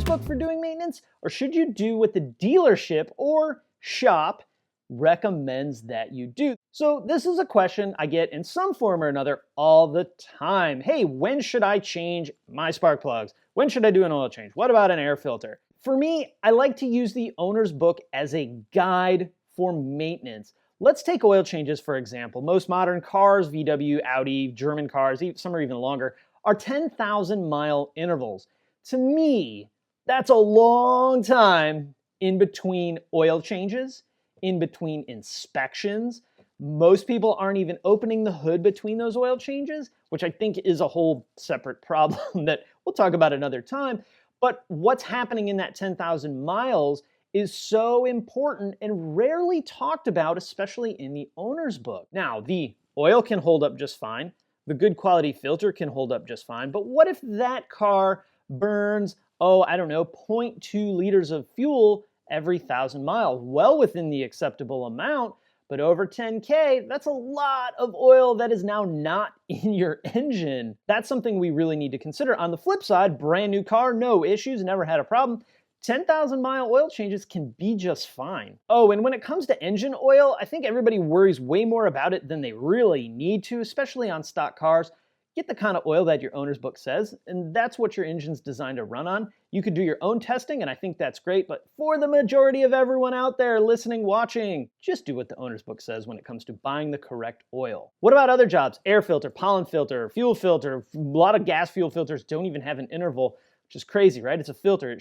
book for doing maintenance, or should you do what the dealership or shop recommends that you do? So this is a question I get in some form or another all the time. Hey, when should I change my spark plugs? When should I do an oil change? What about an air filter? For me, I like to use the owner's book as a guide for maintenance. Let's take oil changes, for example. Most modern cars, VW, Audi, German cars, some are even longer, are 10,000 mile intervals. To me, that's a long time in between oil changes, in between inspections. Most people aren't even opening the hood between those oil changes, which I think is a whole separate problem that we'll talk about another time. But what's happening in that 10,000 miles is so important and rarely talked about, especially in the owner's book. Now, the oil can hold up just fine. The good quality filter can hold up just fine. But what if that car burns, I don't know, 0.2 liters of fuel every 1,000 miles? Well within the acceptable amount, but over 10K, that's a lot of oil that is now not in your engine. That's something we really need to consider. On the flip side, brand new car, no issues, never had a problem. 10,000 mile oil changes can be just fine. Oh, and when it comes to engine oil, I think everybody worries way more about it than they really need to, especially on stock cars. Get the kind of oil that your owner's book says, and that's what your engine's designed to run on. You could do your own testing, and I think that's great, but for the majority of everyone out there listening, watching, just do what the owner's book says when it comes to buying the correct oil. What about other jobs? Air filter, pollen filter, fuel filter. A lot of gas fuel filters don't even have an interval, which is crazy, right? It's a filter.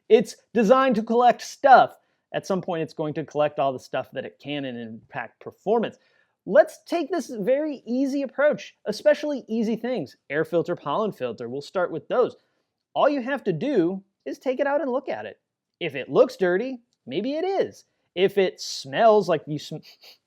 It's designed to collect stuff. At some point, it's going to collect all the stuff that it can and impact performance. Let's take this very easy approach, especially easy things. Air filter, pollen filter, we'll start with those. All you have to do is take it out and look at it. If it looks dirty, maybe it is. If it smells like you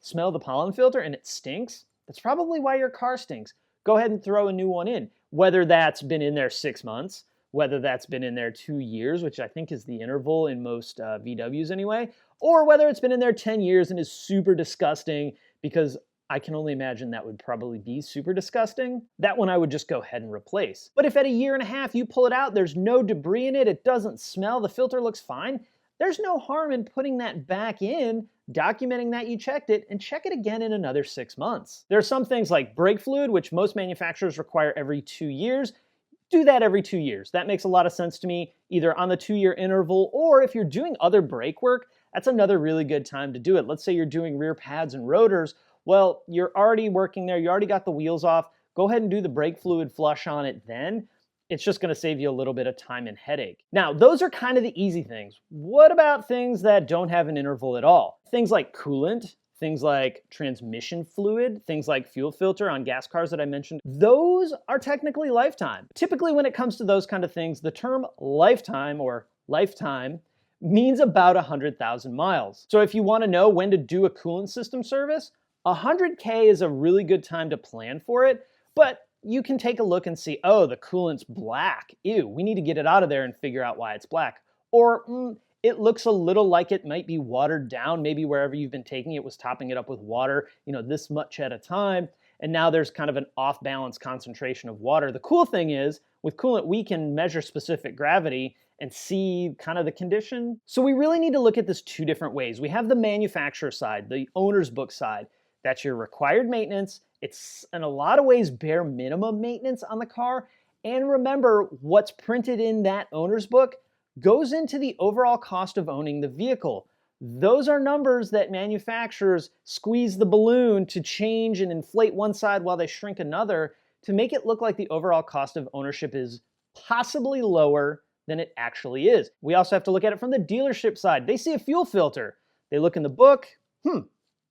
smell the pollen filter and it stinks, that's probably why your car stinks. Go ahead and throw a new one in. Whether that's been in there 6 months, whether that's been in there 2 years, which I think is the interval in most VWs anyway, or whether it's been in there 10 years and is super disgusting, because I can only imagine that would probably be super disgusting. That one I would just go ahead and replace. But if at 1.5 years you pull it out, there's no debris in it, it doesn't smell, the filter looks fine, there's no harm in putting that back in, documenting that you checked it, and check it again in another 6 months. There are some things like brake fluid, which most manufacturers require every 2 years. Do that every 2 years. That makes a lot of sense to me, either on the 2-year interval, or if you're doing other brake work, that's another really good time to do it. Let's say you're doing rear pads and rotors. Well, you're already working there, you already got the wheels off, go ahead and do the brake fluid flush on it then. It's just gonna save you a little bit of time and headache. Now, those are kind of the easy things. What about things that don't have an interval at all? Things like coolant, things like transmission fluid, things like fuel filter on gas cars that I mentioned, those are technically lifetime. Typically when it comes to those kind of things, the term lifetime or lifetime means about 100,000 miles. So if you wanna know when to do a coolant system service, 100K is a really good time to plan for it, but you can take a look and see, oh, the coolant's black. Ew, we need to get it out of there and figure out why it's black. Or it looks a little like it might be watered down. Maybe wherever you've been taking it was topping it up with water, this much at a time. And now there's kind of an off-balance concentration of water. The cool thing is, with coolant, we can measure specific gravity and see kind of the condition. So we really need to look at this 2 different ways. We have the manufacturer side, the owner's book side. That's your required maintenance. It's in a lot of ways bare minimum maintenance on the car. And remember, what's printed in that owner's book goes into the overall cost of owning the vehicle. Those are numbers that manufacturers squeeze the balloon to change and inflate one side while they shrink another to make it look like the overall cost of ownership is possibly lower than it actually is. We also have to look at it from the dealership side. They see a fuel filter. They look in the book,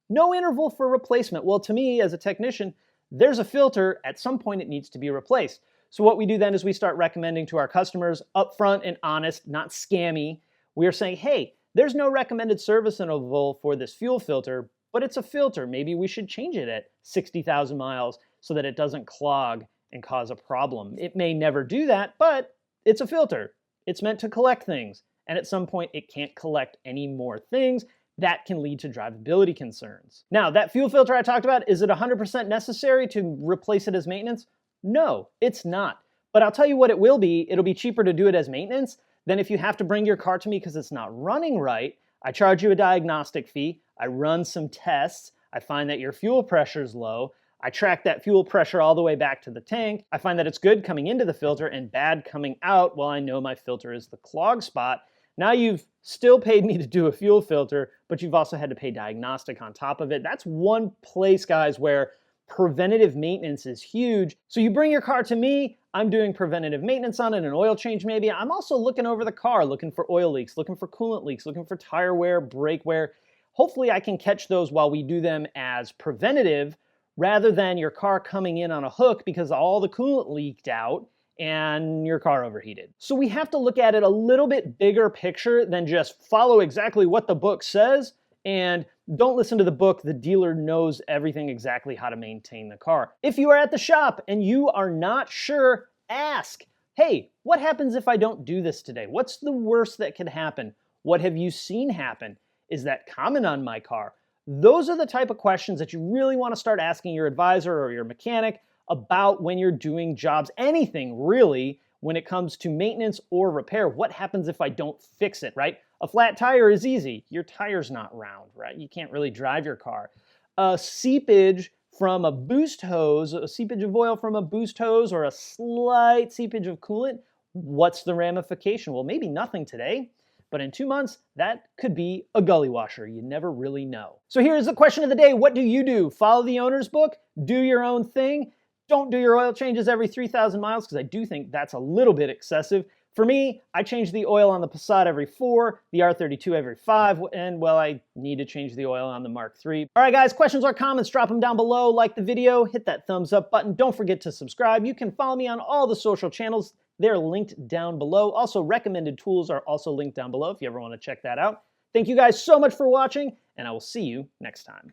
no interval for replacement. Well, to me, as a technician, there's a filter. At some point, it needs to be replaced. So what we do then is we start recommending to our customers upfront and honest, not scammy. We are saying, hey, there's no recommended service interval for this fuel filter, but it's a filter. Maybe we should change it at 60,000 miles so that it doesn't clog and cause a problem. It may never do that, but it's a filter. It's meant to collect things. And at some point, it can't collect any more things. That can lead to drivability concerns. Now, that fuel filter I talked about, is it 100% necessary to replace it as maintenance? No, it's not. But I'll tell you what it will be. It'll be cheaper to do it as maintenance Then if you have to bring your car to me because it's not running right, I charge you a diagnostic fee. I run some tests. I find that your fuel pressure is low. I track that fuel pressure all the way back to the tank. I find that it's good coming into the filter and bad coming out. Well, I know my filter is the clog spot. Now you've still paid me to do a fuel filter, but you've also had to pay diagnostic on top of it. That's one place, guys, where preventative maintenance is huge. So you bring your car to me, I'm doing preventative maintenance on it, an oil change maybe. I'm also looking over the car, looking for oil leaks, looking for coolant leaks, looking for tire wear, brake wear. Hopefully I can catch those while we do them as preventative rather than your car coming in on a hook because all the coolant leaked out and your car overheated. So we have to look at it a little bit bigger picture than just follow exactly what the book says and don't listen to the book. The dealer knows everything exactly how to maintain the car. If you are at the shop and you are not sure, ask, hey, what happens if I don't do this today? What's the worst that could happen? What have you seen happen? Is that common on my car? Those are the type of questions that you really want to start asking your advisor or your mechanic about when you're doing jobs, anything really, when it comes to maintenance or repair. What happens if I don't fix it, right? A flat tire is easy. Your tire's not round, right? You can't really drive your car. A seepage from a boost hose, a seepage of oil from a boost hose, or a slight seepage of coolant, what's the ramification? Well, maybe nothing today, but in 2 months, that could be a gully washer. You never really know. So here's the question of the day. What do you do? Follow the owner's book? Do your own thing? Don't do your oil changes every 3,000 miles because I do think that's a little bit excessive. For me, I change the oil on the Passat every 4, the R32 every 5, and well, I need to change the oil on the Mark III. All right, guys, questions or comments, drop them down below. Like the video, hit that thumbs up button. Don't forget to subscribe. You can follow me on all the social channels. They're linked down below. Also, recommended tools are also linked down below if you ever want to check that out. Thank you guys so much for watching, and I will see you next time.